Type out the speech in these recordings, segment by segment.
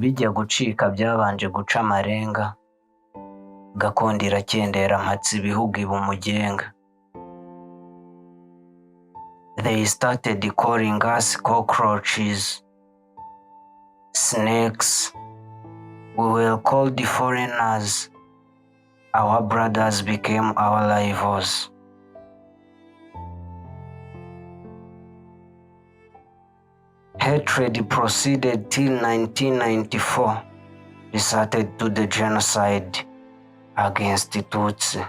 bijya gucika byabanje guca amarenga, gakondo irakendera mpatse ibihugu iba umugenga. They started calling us cockroaches, snakes. We were called foreigners. Our brothers became our rivals. Hatred proceeded till 1994, resorted to the genocide against the Tutsi.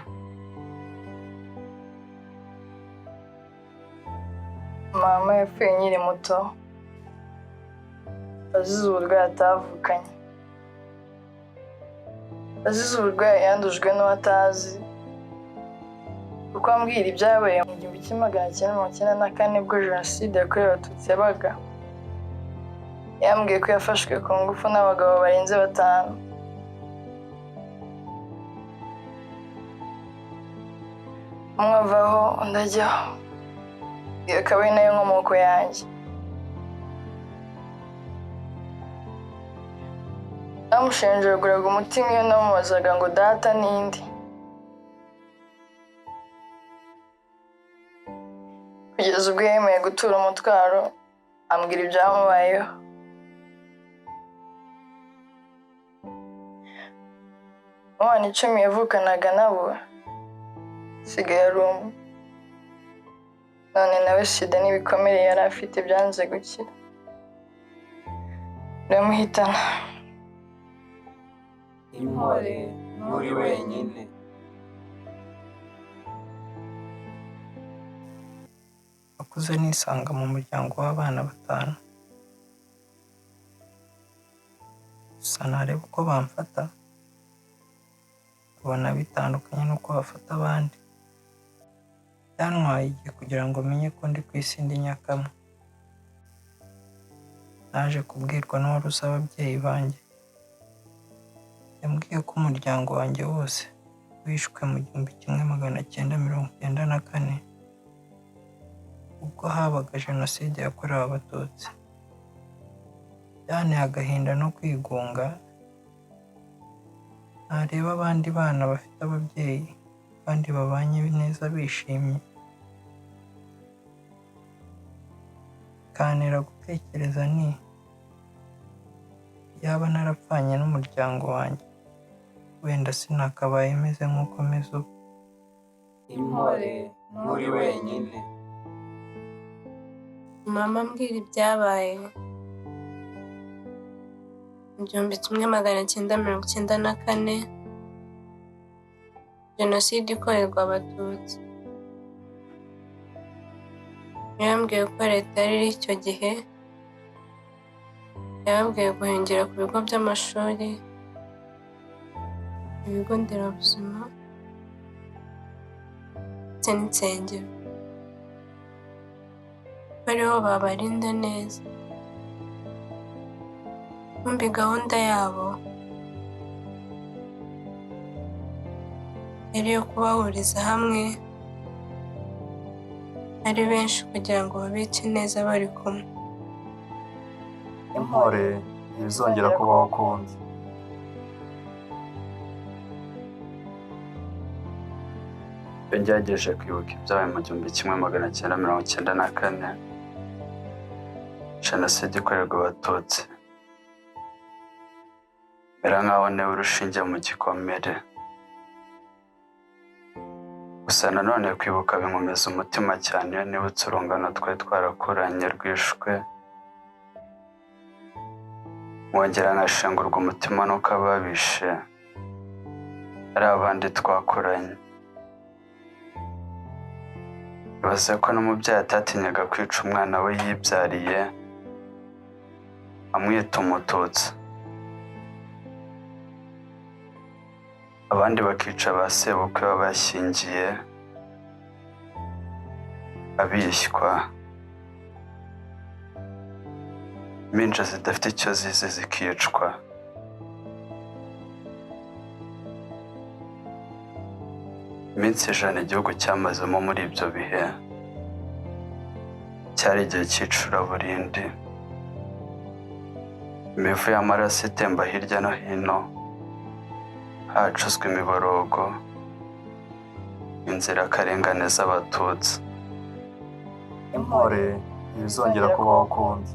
Mama yapfuye nkiri muto, azize uburwayi atavukanye. Azize uburwayi yandujwe n'uwatazi, kuko ambwira ibyabaye mu 1994 bwo Jenoside yakorewe Abatutsi yabaga. Yambwiye ko yafashwe ku ngufu n'abagabo barenze 5. Umwe avaho undi ajyaho. Iyo akaba ari nayo nkomoko yanjye. Namushenjaguraga umutima iyo namubazaga ngo data ninde. Kugeza ubwo yemeye gutura umutwaro, ambwira ibyamubayeho. Umwana 10 yavukanaga nabo, sigaye ari umwe. None nawe sida n'ibikomere yari afite byanze gukira, biramuhitana. Impore muri wenyine. Nakuze nisanga mu muryango w'abana 5. Gusa nareba uko bamfata, ubona bitandukanye n'uko bafata abandi. Byantwaye igihe kugira ngo menye ko ndi ku isi ndi nyakamwe. Naje kubwirwa n'uwari uzi ababyeyi banjye. Yambwiye ko umuryango wanjye wose wishwe mu 1994 ubwo habaga Jenoside yakorewe Abatutsi. Byanteye agahinda no kwigunga. Nareba abandi bana bafite ababyeyi kandi babanye neza bishimye, kanera gutekereza ni yaba narapfanye n'umuryango wanjye, wenda sinakabaye meze nk'uko meze ubu. Impore muri wenyine. Mama ambwira ibyabaye mu 1994, Jenoside ikorerwa Abatutsi. Yambwiye ko leta yari icyo gihe yababwiye guhungira ku bigo by'amashuri, ibigo nderabuzima ndetse n'insengero, bariho babarinda neza. Kumbi gahunda yabo yari yo kubahuriza hamwe ari benshi kugira ngo babice neza bari kumwe. Impore ntizongera kubaho ukundi. Ngerageje kwibuka ibyabaye mu 1994, Jenoside ikorerwa Abatutsi. Mera nkaho newe urushinge mu gikomere. Gusa nanone kwibuka binkomeza umutima cyane iyo nibutse urungano twari twarakuranye rwishwe. Mwongera nkashengurwa umutima nuko ababishe ari abandi twakuranye. Bibaze ko n'umubyeyi atatinyaga kwica umwana we yibyariye amwita Umututsi. Abandi bakica ba sebukwe babashyingiye, abishywa. Impinja zidafite icyo zizi zikicwa. Iminsi 100 igihugu cyamazemo muri ibyo bihe cyari igihe cy'icuraburindi. imivu y'amaraso itemba hirya no hino, hacuzwe imiborogo, inzirakarengane z'Abatutsi. Impore ntibizongera kubaho ukundi.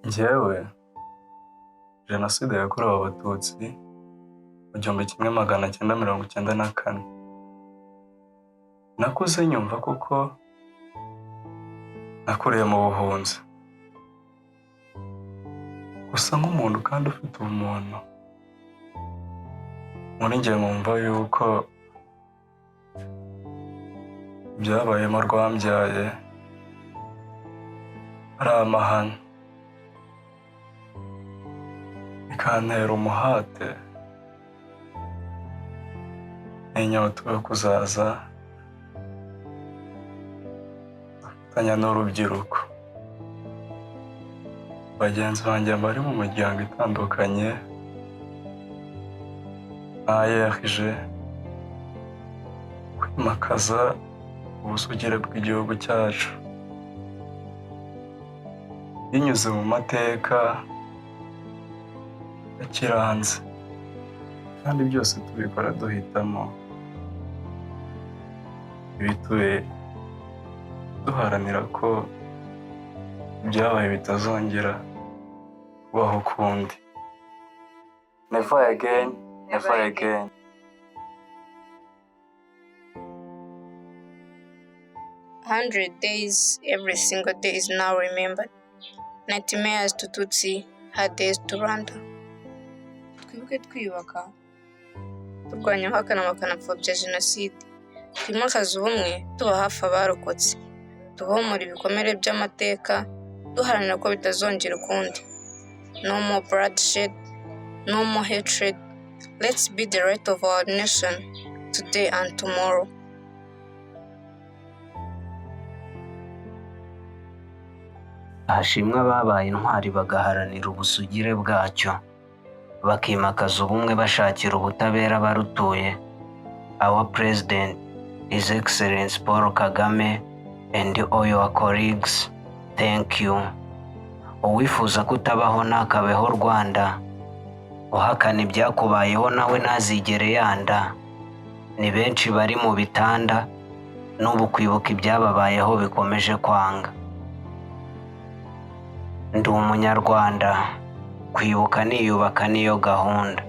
Njyewe Jenoside yakorewe Abatutsi mu 1994 nakuze nyumva kuko nakuriye mu buhunzi. Gusa nk'umuntu kandi ufite ubumuntu, muri njye nkumva yuko ibyabayemo rwambyaye ari amahano, bikantera umuhate n'inyota yo kuzaza afatanya n'urubyiruko bagenzi banjye bari mu miryango itandukanye ntayereje kwimakaza ubusugire bw'igihugu cyacu binyuze mu mateka yakiranze, kandi byose tubikora duhitamo ibitubere, duharanira ko ibyabaye bitazongera kubaho ukundi. Never again, never again. days, every single day is now remembered. Nightmares to Tutsi, hard days to Rwanda. Twibuke twiyubaka, turwanya abahakana bakanapfobya Jenoside. Twimakaze ubumwe, tuba hafi abarokotse. Tubomora ibikomere by'amateka, duharanira ko bitazongera ukundi. No more bloodshed, no more hatred. Let's be the right of our nation, today and tomorrow. hashimwe ababaye intwari bagaharanira ubusugire bwacyo, bakimakaza ubumwe bashakira ubutabera abarutuye. Our President, His Excellency Paul Kagame, and all your colleagues, thank you. Uwifuza kutabaho nakabeho Rwanda, uhakana ibyakubayeho nawe ntazigere yanda. Ni benshi bari mu bitanda, n'ubu kwibuka ibyababayeho bikomeje kwanga. Ndi umunyarwanda, kwibuka niyubaka niyo gahunda.